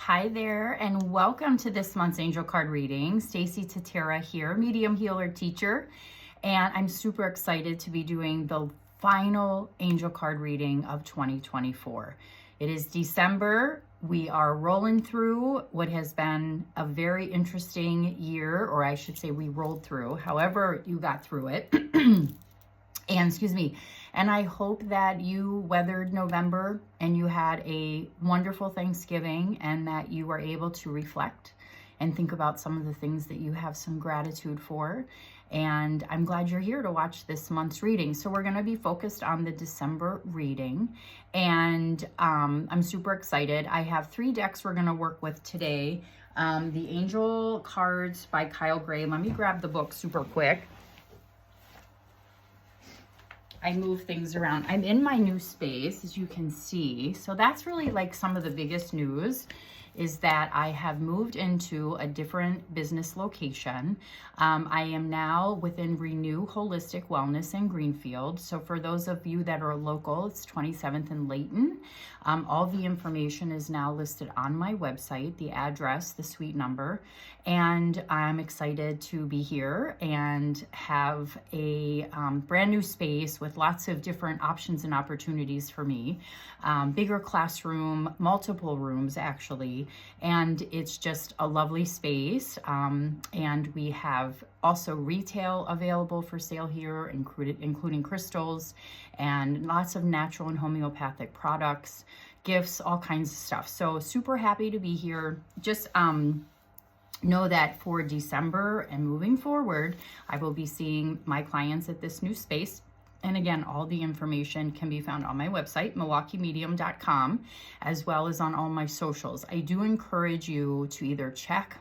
Hi there, and welcome to this month's angel card reading. Stacie Tatera here, medium healer teacher, and I'm super excited to be doing the final angel card reading of 2024. It is December. We are rolling through what has been a very interesting year, or I should say we rolled through, however you got through it. And I hope that you weathered November and you had a wonderful Thanksgiving and that you were able to reflect and think about some of the things that you have some gratitude for. And I'm glad you're here to watch this month's reading. So we're going to be focused on the December reading, and I'm super excited. I have 3 decks we're going to work with today. The Angel Cards by Kyle Gray. Let me grab the book super quick. I move things around. I'm in my new space, as you can see. So that's really like some of the biggest news, is that I have moved into a different business location. I am now within Renew Holistic Wellness in Greenfield. So for those of you that are local, it's 27th and Layton. All the information is now listed on my website, the address, the suite number, and I'm excited to be here and have a brand new space with lots of different options and opportunities for me. Bigger classroom, multiple rooms actually, and it's just a lovely space. And we have also retail available for sale here, including crystals and lots of natural and homeopathic products, gifts, all kinds of stuff. So super happy to be here. Just know that for December and moving forward, I will be seeing my clients at this new space. And again, all the information can be found on my website, milwaukeemedium.com, as well as on all my socials. I do encourage you to either check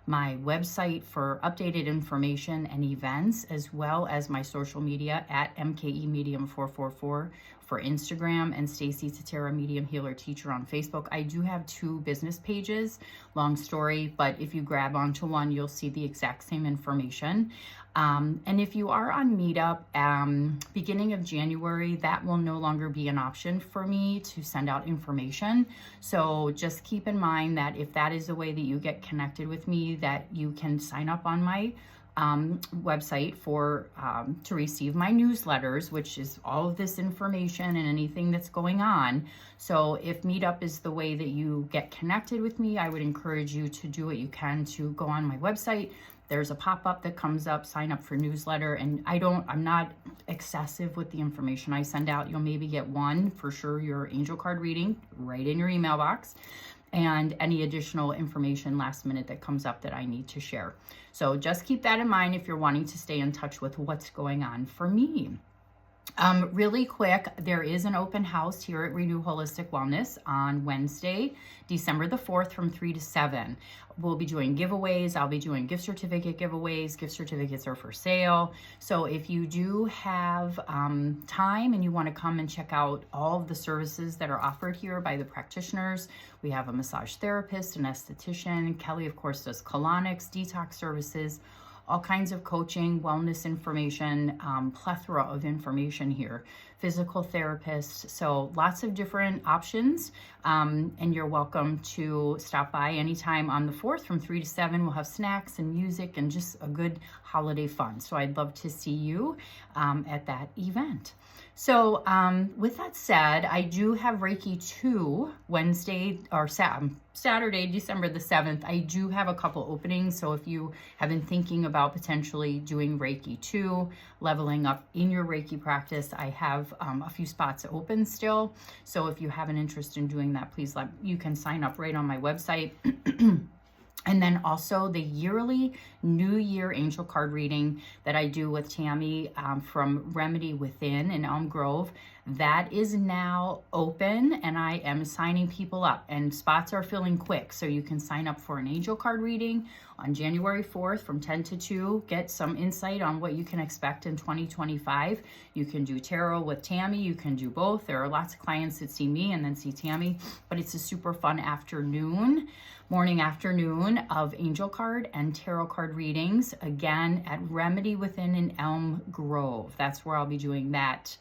my website for updated information and events, as well as my social media at MKEmedium444 for Instagram and Stacie Tatera Medium Healer Teacher on Facebook. I do have 2 business pages, long story, but if you grab onto one, you'll see the exact same information. And if you are on Meetup, beginning of January, that will no longer be an option for me to send out information. So just keep in mind that if that is the way that you get connected with me, that you can sign up on my website for to receive my newsletters, which is all of this information and anything that's going on. So if Meetup is the way that you get connected with me, I would encourage you to do what you can to go on my website. There's a pop-up that comes up, sign up for newsletter, and I'm not excessive with the information I send out. You'll maybe get one, for sure, your angel card reading right in your email box, and any additional information last minute that comes up that I need to share. So just keep that in mind if you're wanting to stay in touch with what's going on for me. Really quick, there is an open house here at Renew Holistic Wellness on Wednesday, December the 4th from 3 to 7. We'll be doing giveaways. I'll be doing gift certificate giveaways. Gift certificates are for sale. So if you do have time and you want to come and check out all of the services that are offered here by the practitioners, we have a massage therapist, an esthetician. Kelly, of course, does colonics, detox services, all kinds of coaching, wellness information, plethora of information here, physical therapists. So lots of different options. And you're welcome to stop by anytime on the 4th from 3 to 7. We'll have snacks and music and just a good holiday fun. So I'd love to see you at that event. So with that said, I do have Reiki 2 Wednesday or Saturday, December the 7th. I do have a couple openings. So if you have been thinking about potentially doing Reiki 2, leveling up in your Reiki practice, I have a few spots open still. So if you have an interest in doing that, please you can sign up right on my website. And then also the yearly New Year angel card reading that I do with Tammy from Remedy Within in Elm Grove. That is now open, and I am signing people up, and spots are filling quick. So you can sign up for an angel card reading on January 4th from 10 to 2. Get some insight on what you can expect in 2025. You can do tarot with Tammy. You can do both. There are lots of clients that see me and then see Tammy, but it's a super fun morning afternoon of angel card and tarot card readings, again at Remedy Within in Elm Grove. That's where I'll be doing that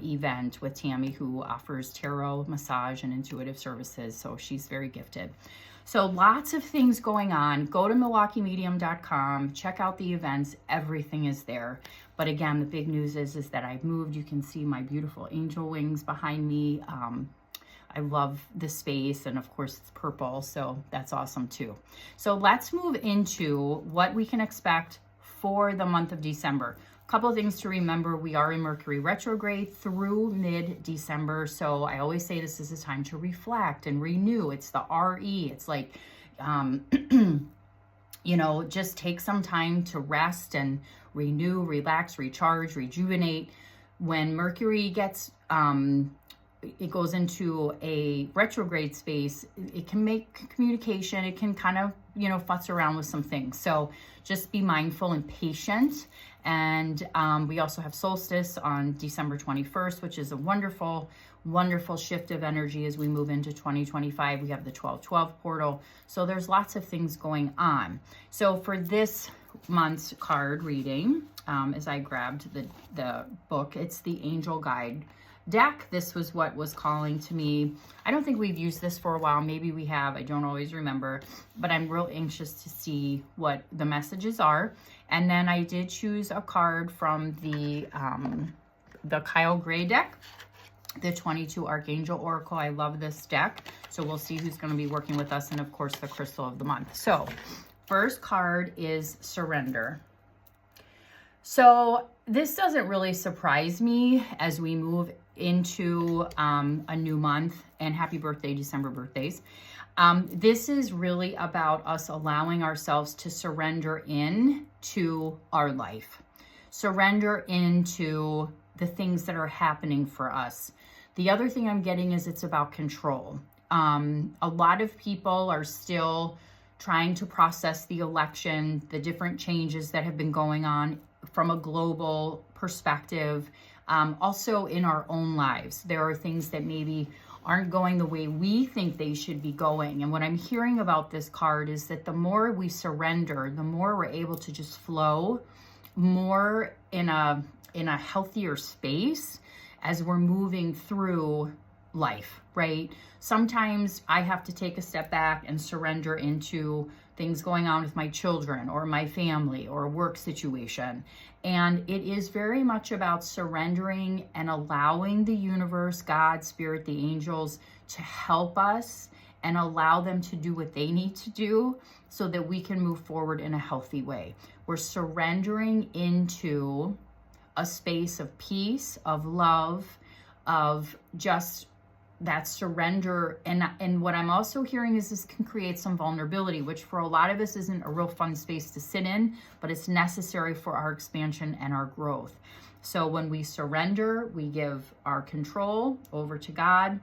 event with Tammy, who offers tarot, massage, and intuitive services. So she's very gifted. So lots of things going on. Go to MilwaukeeMedium.com, check out the events. Everything is there. But again, the big news is that I've moved. You can see my beautiful angel wings behind me. I love the space, and of course it's purple, so that's awesome too. So let's move into what we can expect for the month of December. A couple of things to remember. We are in Mercury retrograde through mid-December, so I always say this is a time to reflect and renew. It's the RE. It's like, you know, just take some time to rest and renew, relax, recharge, rejuvenate. When Mercury gets, it goes into a retrograde space, it can make communication, it can kind of, you know, futz around with some things. So just be mindful and patient. And we also have solstice on December 21st, which is a wonderful, wonderful shift of energy as we move into 2025. We have the 12/12 portal. So there's lots of things going on. So for this month's card reading, as I grabbed the book, it's the Angel Guide deck. This was what was calling to me. I don't think we've used this for a while. Maybe we have. I don't always remember, but I'm real anxious to see what the messages are. And then I did choose a card from the Kyle Gray deck, the 22 Archangel Oracle. I love this deck. So we'll see who's going to be working with us, and of course the crystal of the month. So first card is Surrender. So this doesn't really surprise me as we move into a new month, and happy birthday, December birthdays. This is really about us allowing ourselves to surrender in to our life, surrender into the things that are happening for us. The other thing I'm getting is it's about control. A lot of people are still trying to process the election, the different changes that have been going on from a global perspective. Also in our own lives, there are things that maybe aren't going the way we think they should be going. And what I'm hearing about this card is that the more we surrender, the more we're able to just flow more in a healthier space as we're moving through life, right? Sometimes I have to take a step back and surrender into things going on with my children or my family or a work situation. And it is very much about surrendering and allowing the universe, God, Spirit, the angels to help us and allow them to do what they need to do so that we can move forward in a healthy way. We're surrendering into a space of peace, of love, of just that surrender. And what I'm also hearing is this can create some vulnerability, which for a lot of us isn't a real fun space to sit in, but it's necessary for our expansion and our growth. So when we surrender, we give our control over to God.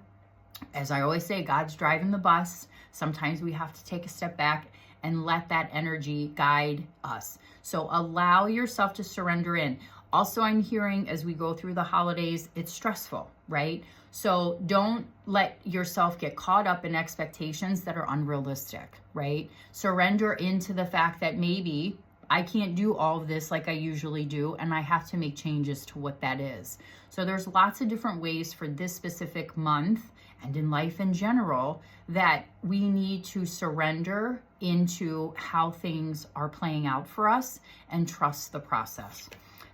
As I always say, God's driving the bus. Sometimes we have to take a step back and let that energy guide us. So allow yourself to surrender in. Also, I'm hearing as we go through the holidays, it's stressful, right? So don't let yourself get caught up in expectations that are unrealistic, right? Surrender into the fact that maybe I can't do all of this like I usually do, and I have to make changes to what that is. So there's lots of different ways for this specific month and in life in general that we need to surrender into how things are playing out for us and trust the process.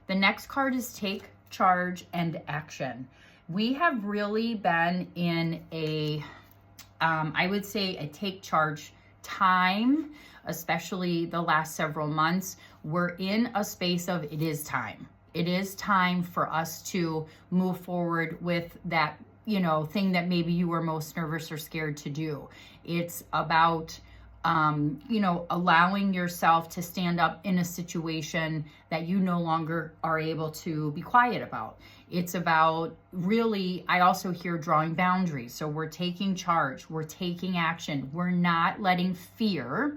The next card is Take Charge and Action. We have really been in a, I would say, a take charge time, especially the last several months. We're in a space of it is time. It is time for us to move forward with that, you know, thing that maybe you were most nervous or scared to do. It's about you know, allowing yourself to stand up in a situation that you no longer are able to be quiet about. It's about really, I also hear drawing boundaries. So we're taking charge, we're taking action. We're not letting fear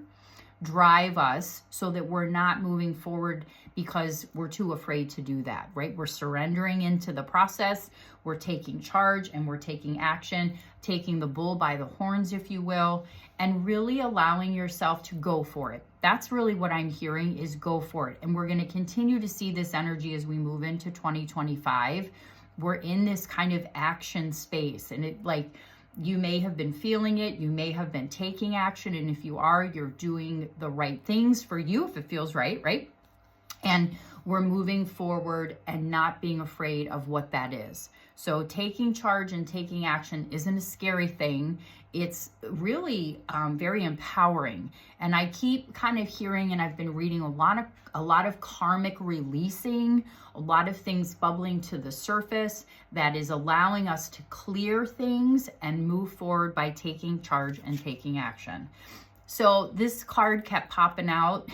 drive us so that we're not moving forward because we're too afraid to do that, right? We're surrendering into the process. We're taking charge and we're taking action, taking the bull by the horns, if you will, and really allowing yourself to go for it. That's really what I'm hearing is go for it. And we're going to continue to see this energy as we move into 2025. we're in this kind of action space, and it like, you may have been feeling it, you may have been taking action, and if you are, you're doing the right things for you if it feels right, right? And we're moving forward and not being afraid of what that is. So taking charge and taking action isn't a scary thing. It's really very empowering. And I keep kind of hearing, and I've been reading a lot of karmic releasing, a lot of things bubbling to the surface that is allowing us to clear things and move forward by taking charge and taking action. So this card kept popping out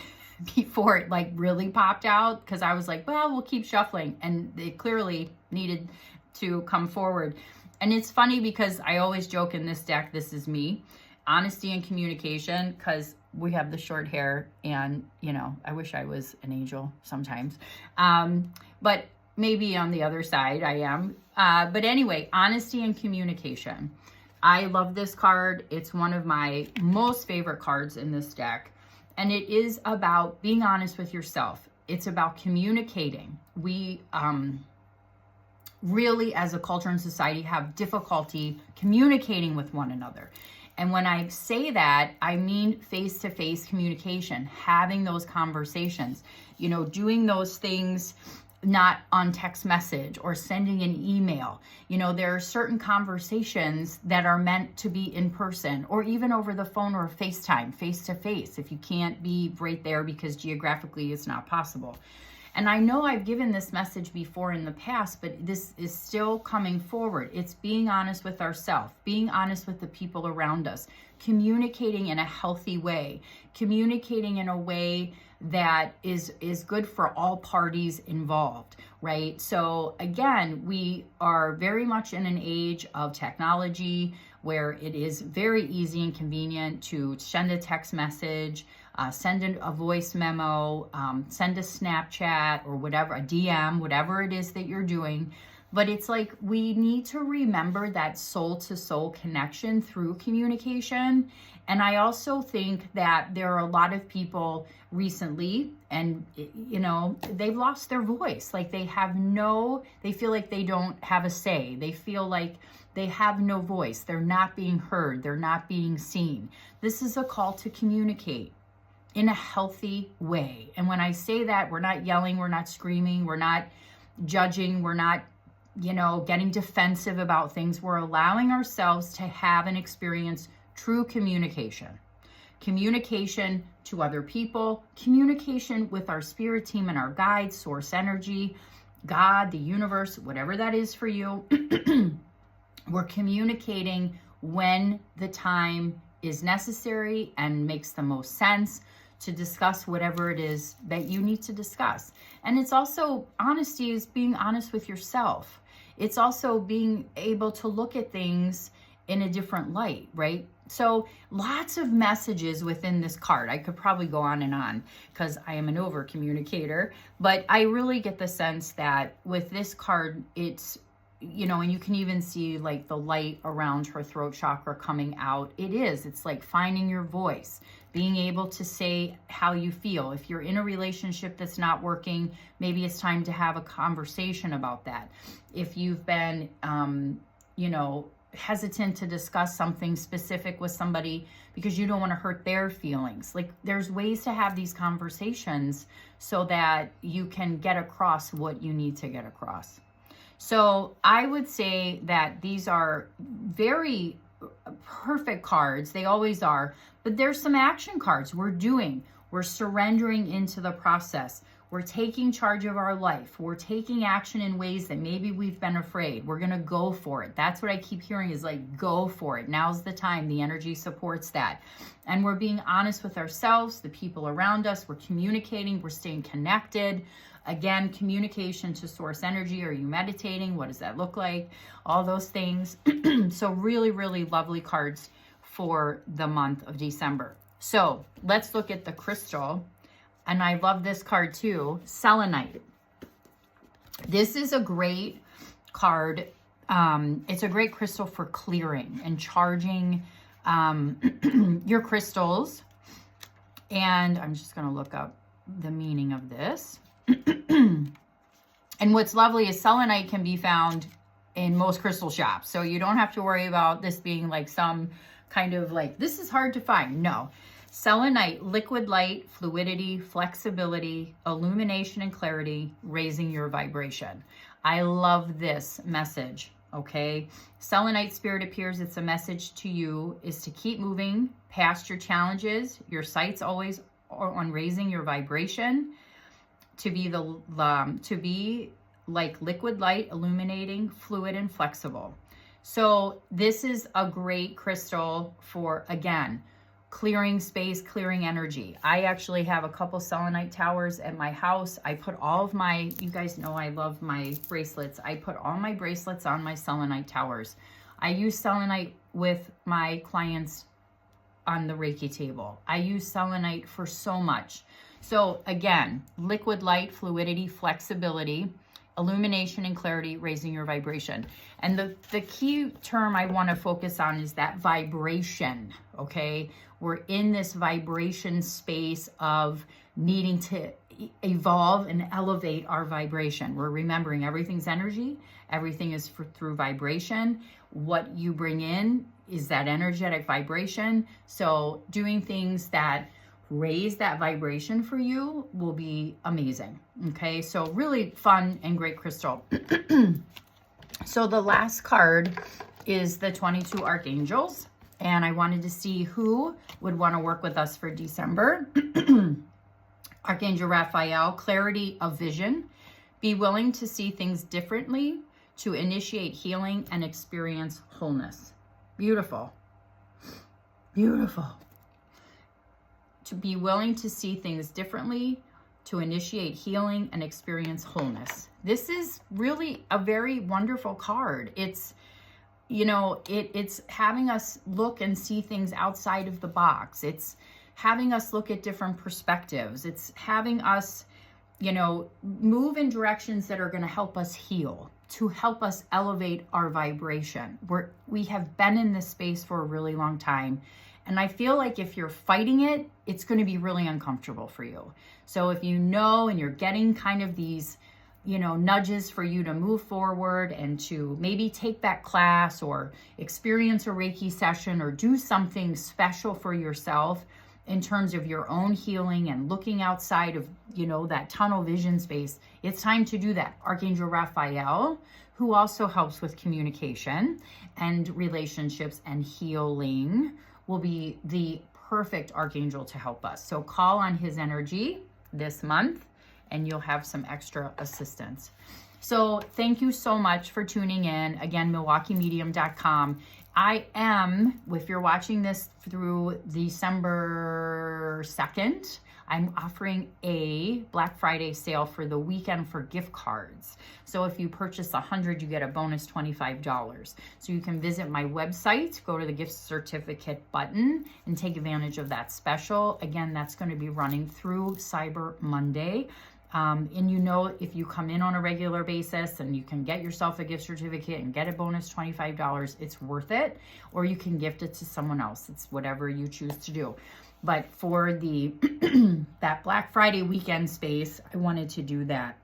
before it like really popped out, because I was like, well, we'll keep shuffling, and it clearly needed to come forward. And it's funny because I always joke in this deck, this is me, honesty and communication, because we have the short hair, and you know, I wish I was an angel sometimes, but maybe on the other side I am, but anyway, honesty and communication. I love this card. It's one of my most favorite cards in this deck. And it is about being honest with yourself. It's about communicating. We really, as a culture and society, have difficulty communicating with one another. And when I say that, I mean face-to-face communication, having those conversations, you know, doing those things not on text message or sending an email. You know, there are certain conversations that are meant to be in person, or even over the phone or FaceTime, face to face, if you can't be right there because geographically it's not possible. And I know I've given this message before in the past, but this is still coming forward. It's being honest with ourselves, being honest with the people around us, communicating in a healthy way, communicating in a way that is good for all parties involved, right? So again, we are very much in an age of technology where it is very easy and convenient to send a text message, send a voice memo, send a Snapchat or whatever, a DM, whatever it is that you're doing. But it's like, we need to remember that soul-to-soul connection through communication. And I also think that there are a lot of people recently, and you know, they've lost their voice. Like they feel like they don't have a say. They feel like they have no voice. They're not being heard. They're not being seen. This is a call to communicate in a healthy way. And when I say that, we're not yelling, we're not screaming, we're not judging, we're not, you know, getting defensive about things. We're allowing ourselves to have and experience true communication. Communication to other people, communication with our spirit team and our guides, source energy, God, the universe, whatever that is for you. We're communicating when the time is necessary and makes the most sense to discuss whatever it is that you need to discuss. And it's also, honesty is being honest with yourself. It's also being able to look at things in a different light, right? So lots of messages within this card. I could probably go on and on because I am an over communicator, but I really get the sense that with this card, it's, you know, and you can even see like the light around her throat chakra coming out. It's like finding your voice, being able to say how you feel. If you're in a relationship that's not working, maybe it's time to have a conversation about that. If you've been, you know, hesitant to discuss something specific with somebody because you don't want to hurt their feelings. Like there's ways to have these conversations so that you can get across what you need to get across. So I would say that these are very perfect cards. They always are, but there's some action cards. We're surrendering into the process. We're taking charge of our life. We're taking action in ways that maybe we've been afraid. We're going to go for it. That's what I keep hearing is like, go for it. Now's the time. The energy supports that. And we're being honest with ourselves, the people around us. We're communicating. We're staying connected. Again, communication to source energy. Are you meditating? What does that look like? All those things. So really, really lovely cards for the month of December. So let's look at the crystal. And I love this card too, selenite. This is a great card. It's a great crystal for clearing and charging your crystals. And I'm just going to look up the meaning of this. And what's lovely is selenite can be found in most crystal shops. So you don't have to worry about this being like some kind of like, this is hard to find. No. Selenite, liquid light, fluidity, flexibility, illumination and clarity, raising your vibration. I love this message, okay? Selenite spirit appears, it's a message to you is to keep moving past your challenges. Your sight's always on raising your vibration, to be like liquid light, illuminating, fluid, and flexible. So this is a great crystal for, again, clearing space, clearing energy. I actually have a couple selenite towers at my house. I put all of my, you guys know I love my bracelets. I put all my bracelets on my selenite towers. I use selenite with my clients on the Reiki table. I use selenite for so much. So again, liquid light, fluidity, flexibility, illumination and clarity, raising your vibration. And the key term I want to focus on is that vibration, okay? We're in this vibration space of needing to evolve and elevate our vibration. We're remembering everything's energy. Everything is through vibration. What you bring in is that energetic vibration. So doing things that raise that vibration for you will be amazing. Okay, so really fun and great crystal. So the last card is the 22 Archangels, and I wanted to see who would want to work with us for December. Archangel Raphael, clarity of vision. Be willing to see things differently, to initiate healing and experience wholeness. Beautiful. Beautiful. To be willing to see things differently, to initiate healing and experience wholeness. This is really a very wonderful card. It's, you know, it's having us look and see things outside of the box. It's having us look at different perspectives. It's having us, you know, move in directions that are going to help us heal, to help us elevate our vibration. We have been in this space for a really long time. And I feel like if you're fighting it, it's going to be really uncomfortable for you. So if you know and you're getting kind of these, you know, nudges for you to move forward and to maybe take that class or experience a Reiki session or do something special for yourself in terms of your own healing and looking outside of, you know, that tunnel vision space, it's time to do that. Archangel Raphael, who also helps with communication and relationships and healing, will be the perfect archangel to help us. So call on his energy this month and you'll have some extra assistance. So thank you so much for tuning in. Again, MilwaukeeMedium.com. I am, if you're watching this through December 2nd, I'm offering a Black Friday sale for the weekend for gift cards. So if you purchase 100, you get a bonus $25. So you can visit my website, go to the gift certificate button and take advantage of that special. Again, that's going to be running through Cyber Monday. And you know, if you come in on a regular basis and you can get yourself a gift certificate and get a bonus $25, it's worth it. Or you can gift it to someone else. It's whatever you choose to do. But for the that Black Friday weekend space, I wanted to do that.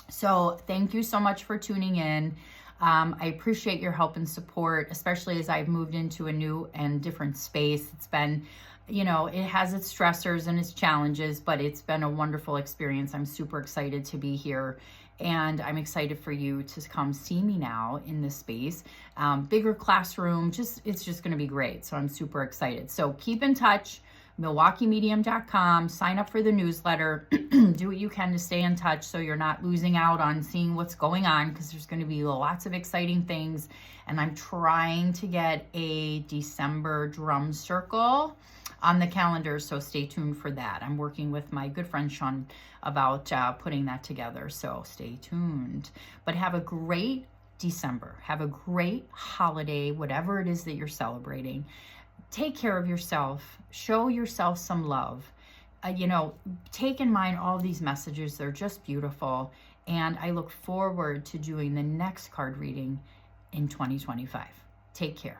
So thank you so much for tuning in. I appreciate your help and support, especially as I've moved into a new and different space. It's been, you know, it has its stressors and its challenges, but it's been a wonderful experience. I'm super excited to be here. And I'm excited for you to come see me now in this space. Bigger classroom, it's just going to be great. So I'm super excited. So keep in touch, MilwaukeeMedium.com. Sign up for the newsletter. Do what you can to stay in touch so you're not losing out on seeing what's going on, because there's going to be lots of exciting things. And I'm trying to get a December drum circle on the calendar, so stay tuned for that. I'm working with my good friend Sean about putting that together, so stay tuned. But have a great December. Have a great holiday, whatever it is that you're celebrating. Take care of yourself. Show yourself some love. You know, take in mind all these messages. They're just beautiful. And I look forward to doing the next card reading in 2025. Take care.